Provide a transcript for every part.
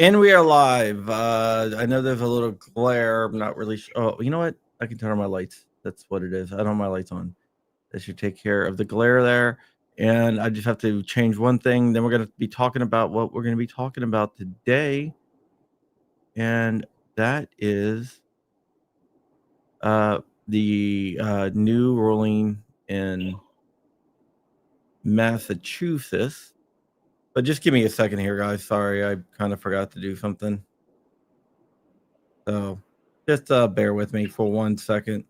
And we are live. I know there's a little glare. I'm not really sure. Oh, you know what? I can turn on my lights. That's what it is. I don't have my lights on. That should take care of the glare there. And I just have to change one thing. Then we're going to be talking about what we're going to be talking about today. And that is the new ruling in Massachusetts. But just give me a second here, guys. Sorry, I kind of forgot to do something. So just bear with me for 1 second.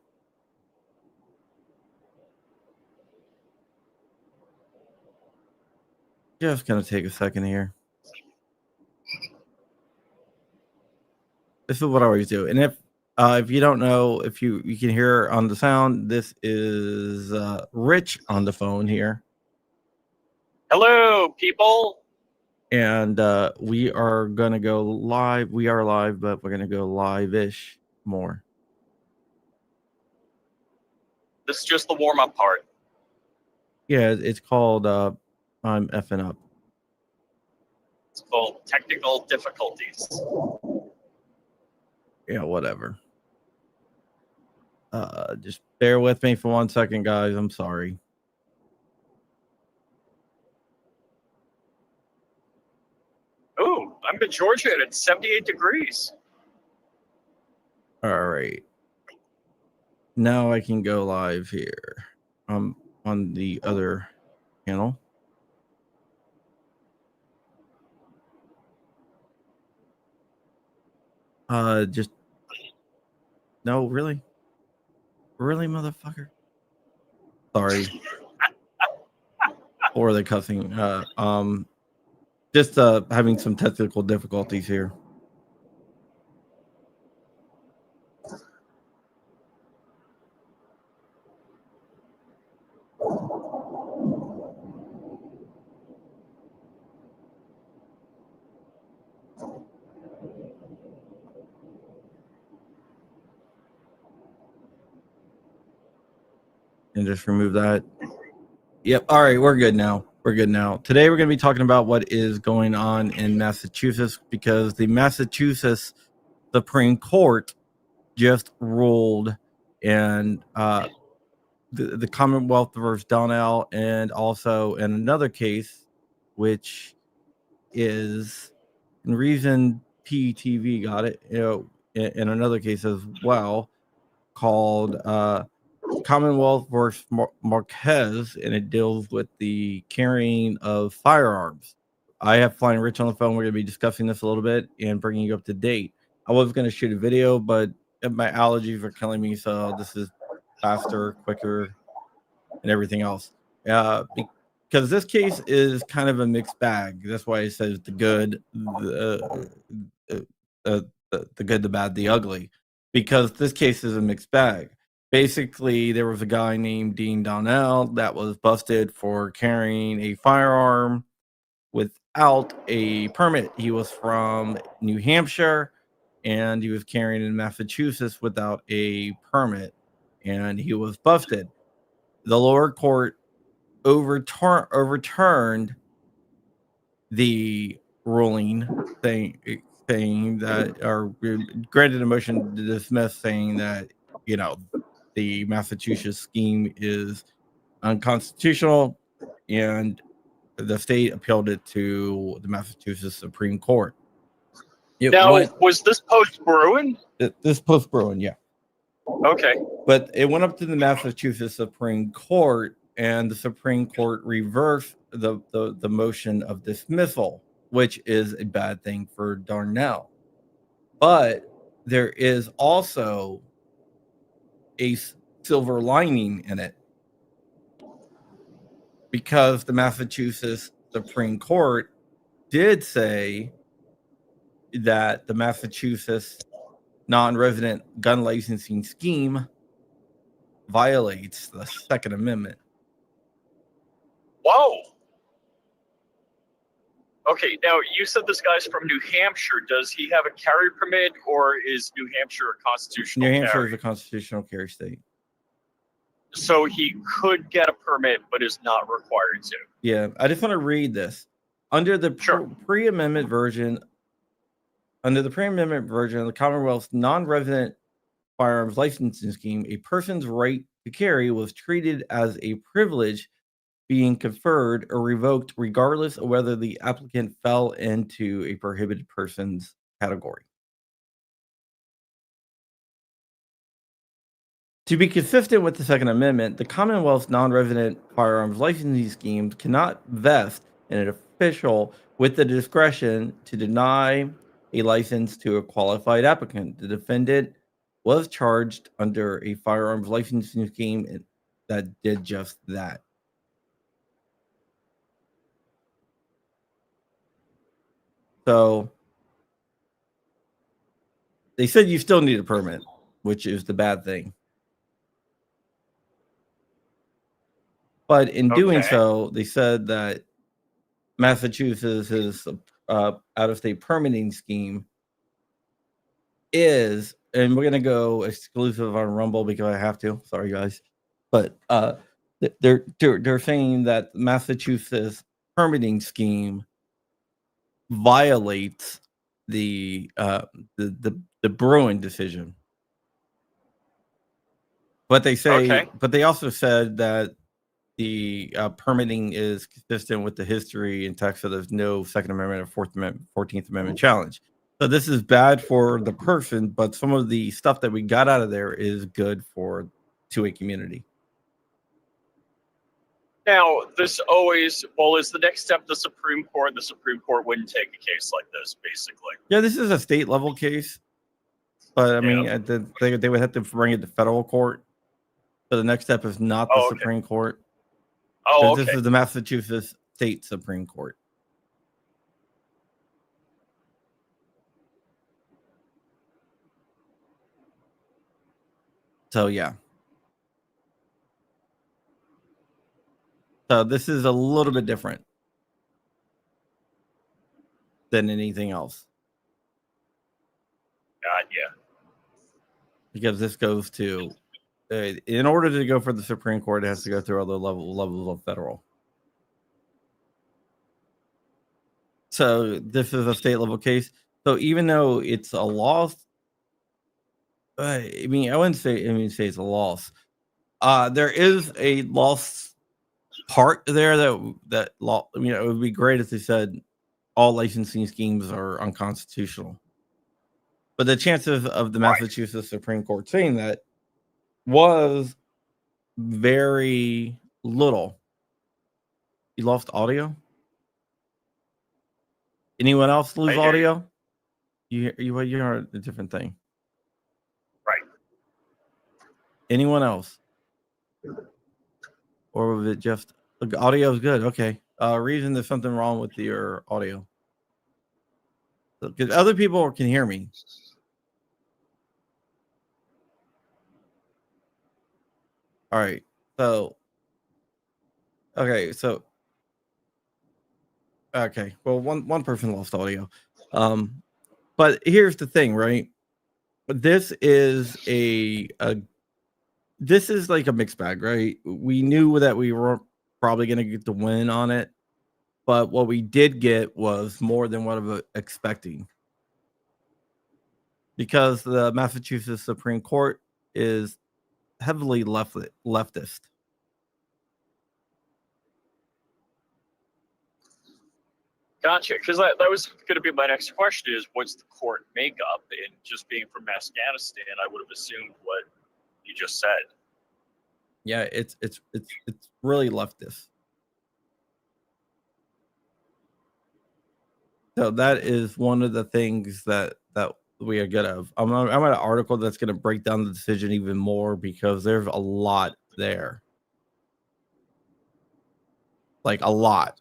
Just gonna take a second here. This is what I always do. And if you don't know, if you can hear on the sound, this is Rich on the phone here. Hello, people. And we are gonna go live. We are live, but we're gonna go live-ish more. This is just the warm-up part. Yeah, it's called I'm effing up. It's called technical difficulties. Yeah, whatever. Just bear with me for 1 second, guys. I'm sorry. Oh, I'm in Georgia and it's 78 degrees. All right. Now I can go live here. On the other channel. Just no, really, motherfucker. Sorry for the cussing. Just having some technical difficulties here. And just remove that. Yep. All right, we're good now. We're good now. Today we're going to be talking about what is going on in Massachusetts because the Massachusetts Supreme Court just ruled, and the Commonwealth versus Donnell, and also in another case, which is in Reason PTV got it, in another case as well, called Commonwealth versus Marquez, and it deals with the carrying of firearms. I have Flying Rich on the phone. We're going to be discussing this a little bit and bringing you up to date. I was going to shoot a video, but my allergies are killing me, so this is faster, quicker, and everything else. Because this case is kind of a mixed bag. That's why it says the good, the good, the bad, the ugly. Because this case is a mixed bag. Basically, there was a guy named Dean Donnell that was busted for carrying a firearm without a permit. He was from New Hampshire, and he was carrying in Massachusetts without a permit, and he was busted. The lower court overturned the ruling, saying that, or granted a motion to dismiss, saying that the Massachusetts scheme is unconstitutional, and the state appealed it to the Massachusetts Supreme Court. Was this post-Bruin? This post-Bruin, yeah. Okay. But it went up to the Massachusetts Supreme Court, and the Supreme Court reversed the motion of dismissal, which is a bad thing for Darnell. But there is also a silver lining in it, because the Massachusetts Supreme Court did say that the Massachusetts non-resident gun licensing scheme violates the Second Amendment. Whoa. Okay, now you said this guy's from New Hampshire. Does he have a carry permit, or is New Hampshire a constitutional carry? New Hampshire carry? is a constitutional carry state. So he could get a permit, but is not required to. Yeah, I just want to read this. Under the pre-amendment version Under the pre-amendment version of the Commonwealth's non-resident firearms licensing scheme, a person's right to carry was treated as a privilege being conferred or revoked regardless of whether the applicant fell into a prohibited persons category. To be consistent with the Second Amendment, the Commonwealth's non-resident firearms licensing schemes cannot vest in an official with the discretion to deny a license to a qualified applicant. The defendant was charged under a firearms licensing scheme that did just that. So they said you still need a permit, which is the bad thing. But in doing so, they said that Massachusetts' out-of-state permitting scheme is, and we're going to go exclusive on Rumble because I have to. Sorry, guys. But they're saying that Massachusetts permitting scheme violates the Bruin decision. But they say, but they also said that the permitting is consistent with the history and text, so there's no Second Amendment or Fourth Amendment, 14th Amendment challenge. So this is bad for the person, but some of the stuff that we got out of there is good for to a community. Now, this always, well, is the next step the Supreme Court? The Supreme Court wouldn't take a case like this, basically. Yeah, this is a state level case, but I mean, they would have to bring it to federal court. So the next step is not the Supreme Court. Oh, This is the Massachusetts State Supreme Court. So yeah. So this is a little bit different than anything else. Yeah. Because this goes to, in order to go for the Supreme Court, it has to go through other levels of federal. So this is a state level case. So even though it's a loss, I mean, I wouldn't say it's a loss. There is a loss part there that law. I mean, it would be great if they said all licensing schemes are unconstitutional. But the chances of the Massachusetts Supreme Court saying that was very little. You lost audio? Anyone else lose audio? You are a different thing. Right. Anyone else? Or was it just audio is good? Okay. Reason there's something wrong with your audio. Because other people can hear me. All right. So okay, well, one person lost audio. But here's the thing, right? This is this is like a mixed bag, right? We knew that we weren't probably going to get the win on it, but what we did get was more than what I was expecting. Because the Massachusetts Supreme Court is heavily leftist. Gotcha. Because that was going to be my next question: is what's the court makeup? And just being from Afghanistan, I would have assumed what you just said. Yeah, it's really leftist. So that is one of the things that we are good of. I'm at an article that's going to break down the decision even more because there's a lot there, like a lot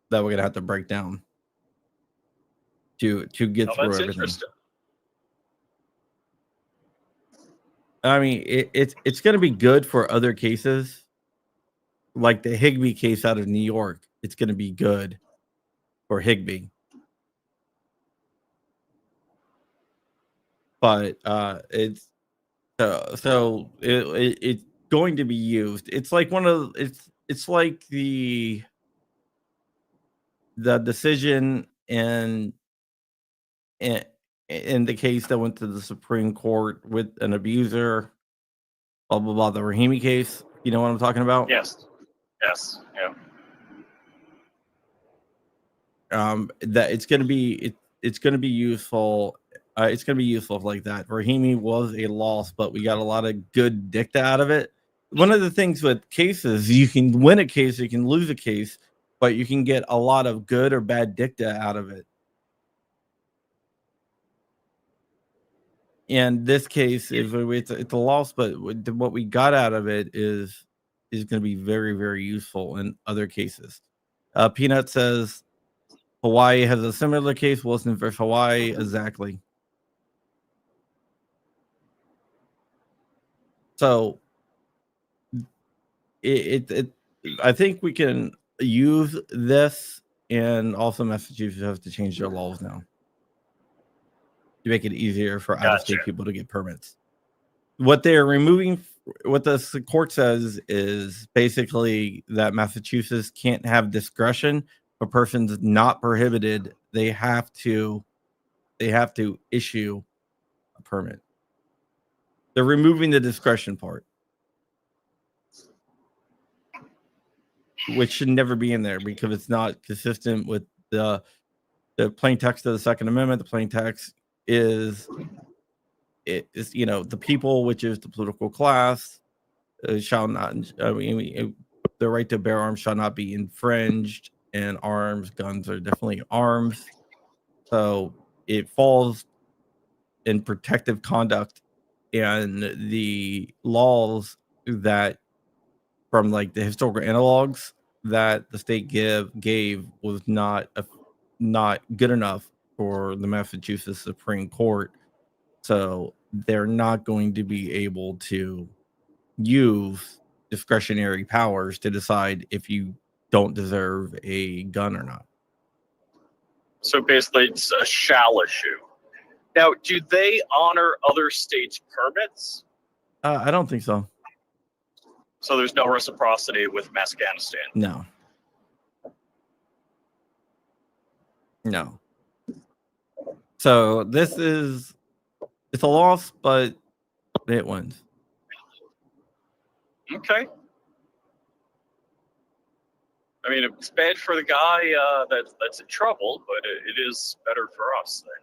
that we're going to have to break down to get through everything. Interesting. I mean, it's going to be good for other cases, like the Higbee case out of New York. It's going to be good for Higbee. But it's it's going to be used. It's like it's like the decision in in the case that went to the Supreme Court with an abuser, blah blah blah, the Rahimi case. You know what I'm talking about? Yes. Yes. Yeah. That it's going to be it's going to be useful. It's going to be useful like that. Rahimi was a loss, but we got a lot of good dicta out of it. One of the things with cases, you can win a case, you can lose a case, but you can get a lot of good or bad dicta out of it. And this case, it's a loss, but what we got out of it is going to be very, very useful in other cases. Peanut says Hawaii has a similar case. Wilson versus Hawaii, exactly. So I think we can use this, and also Massachusetts has to change their laws now to make it easier for out-of-state people to get permits. What they're removing, what the court says is basically that Massachusetts can't have discretion. If a person's not prohibited, they have to issue a permit. They're removing the discretion part, which should never be in there because it's not consistent with the plain text of the Second Amendment. The plain text is the people, which is the political class, shall not. The right to bear arms shall not be infringed, and guns are definitely arms. So it falls in protective conduct, and the laws that from like the historical analogs that the state gave was not good enough for the Massachusetts Supreme Court. So they're not going to be able to use discretionary powers to decide if you don't deserve a gun or not. So basically, it's a shall issue. Now, do they honor other states' permits? I don't think so. So there's no reciprocity with Afghanistan? No. So it's a loss, but it wins. Okay. I mean, it's bad for the guy that's in trouble, but it is better for us then.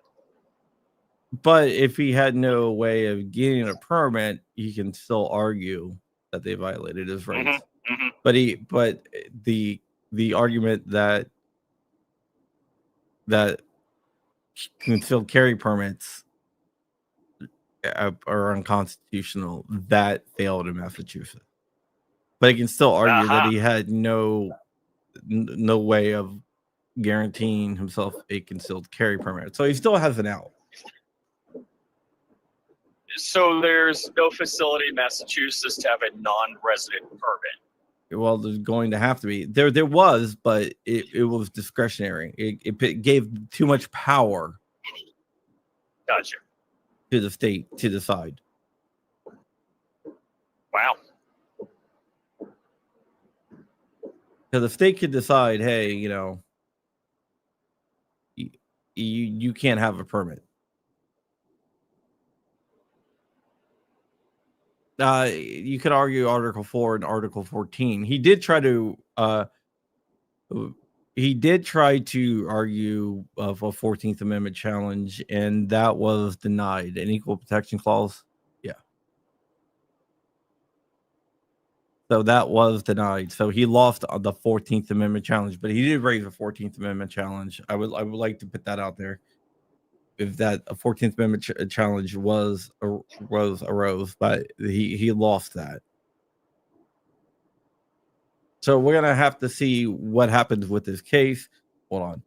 But if he had no way of getting a permit, he can still argue that they violated his rights. Mm-hmm. But the argument that concealed carry permits are unconstitutional, that failed in Massachusetts. But he can still argue that he had no way of guaranteeing himself a concealed carry permit. So he still has an out. So there's no facility in Massachusetts to have a non-resident permit. Well, there's going to have to be. There was, but it was discretionary. It gave too much power. Gotcha. To the state to decide. Wow. So the state could decide, hey, you can't have a permit. You could argue Article 4 and Article 14. He did try to argue of a 14th Amendment challenge, and that was denied. An equal protection clause. Yeah. So that was denied. So he lost the 14th Amendment challenge, but he did raise a 14th Amendment challenge. I would like to put that out there. If that a 14th Amendment challenge arose, but he lost that. So we're gonna have to see what happens with this case. Hold on.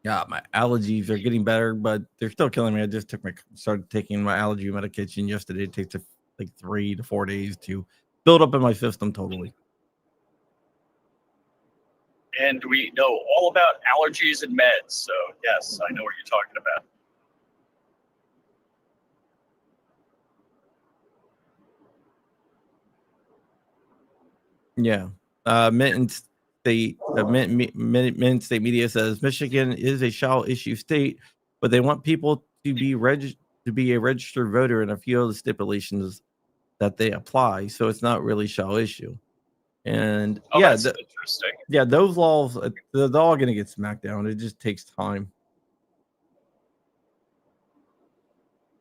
Yeah, my allergies are getting better, but they're still killing me. I just started taking my allergy medication yesterday. It takes like 3 to 4 days to build up in my system totally. And we know all about allergies and meds. So yes, I know what you're talking about. Yeah. Mittens state, State media says Michigan is a shall issue state, but they want people to be a registered voter in a few of the stipulations that they apply. So it's not really shall issue. And Oh, that's interesting. yeah, those laws, they're all going to get smacked down. It just takes time.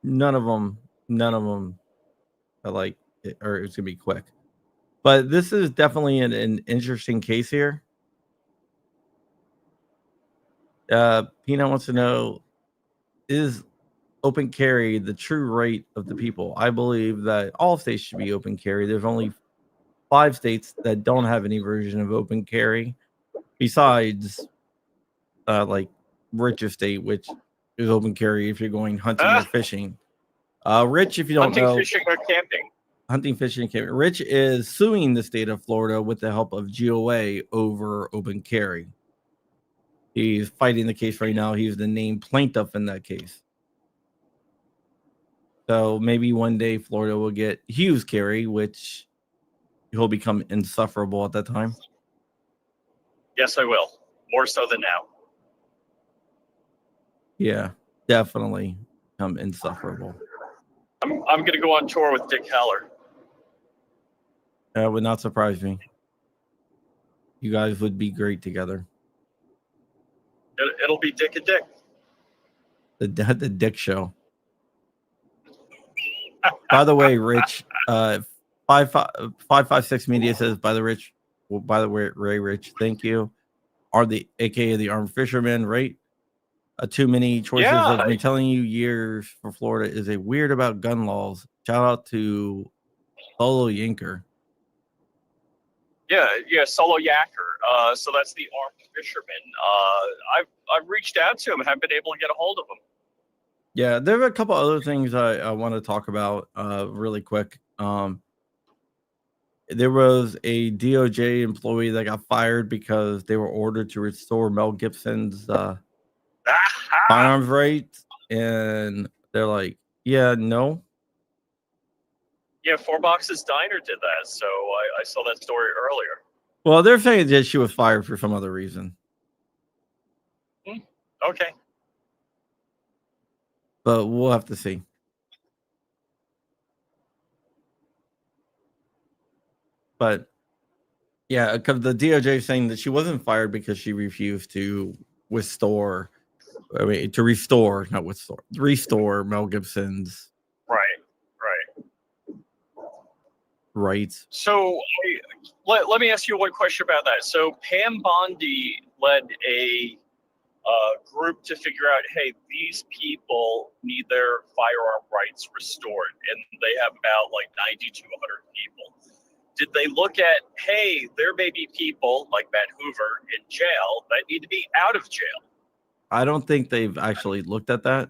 None of them are like, or it's going to be quick. But this is definitely an interesting case here. Peanut wants to know, is open carry the true right of the people? I believe that all states should be open carry. There's only 5 states that don't have any version of open carry, besides like Rich State, which is open carry if you're going hunting or fishing. Rich, if you don't know, fishing or camping. Hunting, fishing, and camping. Rich is suing the state of Florida with the help of GOA over open carry. He's fighting the case right now. He's the named plaintiff in that case. So maybe one day Florida will get Hughes carry, which he'll become insufferable at that time. Yes, I will. More so than now. Yeah, definitely become insufferable. I'm going to go on tour with Dick Heller. That would not surprise me. You guys would be great together. It'll be Dick and Dick. The Dick Show. By the way, Rich, 556 Media says, by the way, Ray Rich, thank you. Are the AKA the armed fishermen, right? Too many choices. Yeah. I've been telling you years for Florida is a weird about gun laws. Shout out to Solo Yanker. Yeah, Solo Yacker. So that's the armed fisherman. I've reached out to him and haven't been able to get a hold of him. Yeah, there are a couple other things I want to talk about really quick. There was a DOJ employee that got fired because they were ordered to restore Mel Gibson's firearms rights, and they're like, yeah, no. Yeah, Four Boxes Diner did that, so I saw that story earlier. Well, they're saying that she was fired for some other reason. Okay. But we'll have to see. But yeah, because the DOJ is saying that she wasn't fired because she refused to restore Mel Gibson's rights. So let me ask you one question about that. So Pam Bondi led a group to figure out, hey, these people need their firearm rights restored, and they have about like 90 to 100 people. Did they look at, hey, there may be people like Matt Hoover in jail that need to be out of jail? I don't think they've actually looked at that.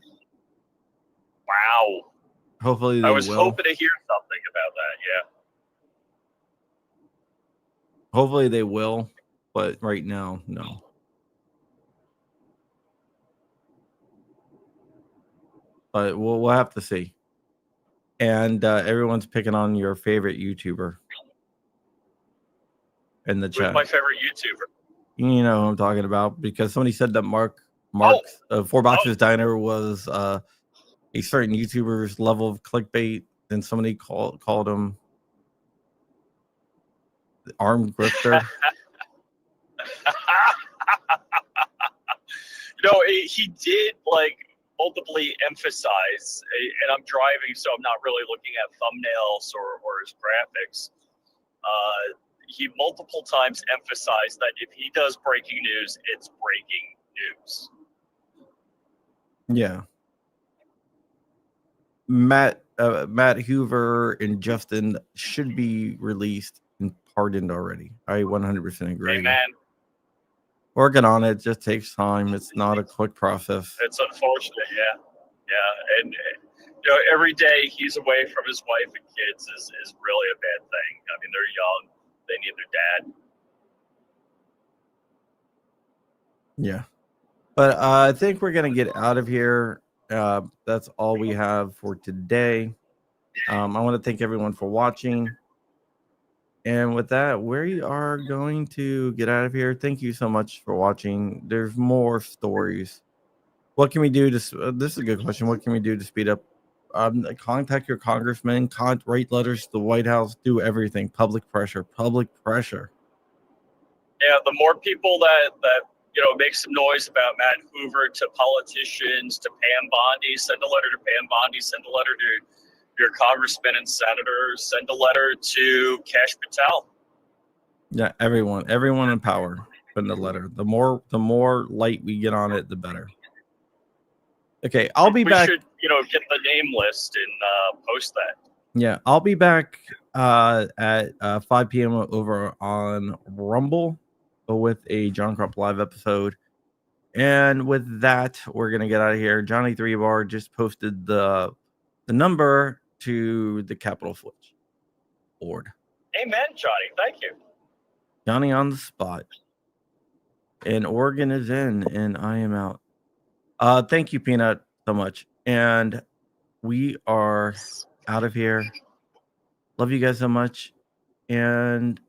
Wow. Hopefully they I was will. hoping to hear something about that, yeah. Hopefully they will, but right now, no. But we'll have to see. And everyone's picking on your favorite YouTuber in the chat. Who's my favorite YouTuber? You know who I'm talking about, because somebody said that Mark's Four Boxes Diner was a certain YouTuber's level of clickbait, and somebody called him the armed grifter. No, he did like multiply emphasize, and I'm driving, so I'm not really looking at thumbnails or his graphics. He multiple times emphasized that if he does breaking news, it's breaking news. Yeah. Matt Hoover and Justin should be released and pardoned already. I 100% agree. Amen. Working on it just takes time. It's not a quick process. It's unfortunate, yeah. And you know, every day he's away from his wife and kids is really a bad thing. I mean, they're young. They need their dad. Yeah. But I think we're going to get out of here. That's all we have for today. I want to thank everyone for watching. And with that, we are going to get out of here. Thank you so much for watching. There's more stories. What can we do to? This is a good question. What can we do to speed up? Contact your congressman. Write letters to the White House. Do everything. Public pressure. Public pressure. Yeah, the more people that make some noise about Matt Hoover, to politicians, to Pam Bondi, send a letter to Pam Bondi, send a letter to your congressmen and senators, send a letter to Kash Patel. Yeah, everyone in power. Send the letter. The more light we get on it, the better. Okay, I'll be back. We should, get the name list and post that. Yeah, I'll be back at 5 p.m. over on Rumble with a John Crump live episode. And with that, we're gonna get out of here. Johnny 3 Bar just posted the number to the Capitol Switch board. Amen, Johnny. Thank you. Johnny on the spot. And Oregon is in, and I am out. Thank you, Peanut, so much. And we are out of here. Love you guys so much. And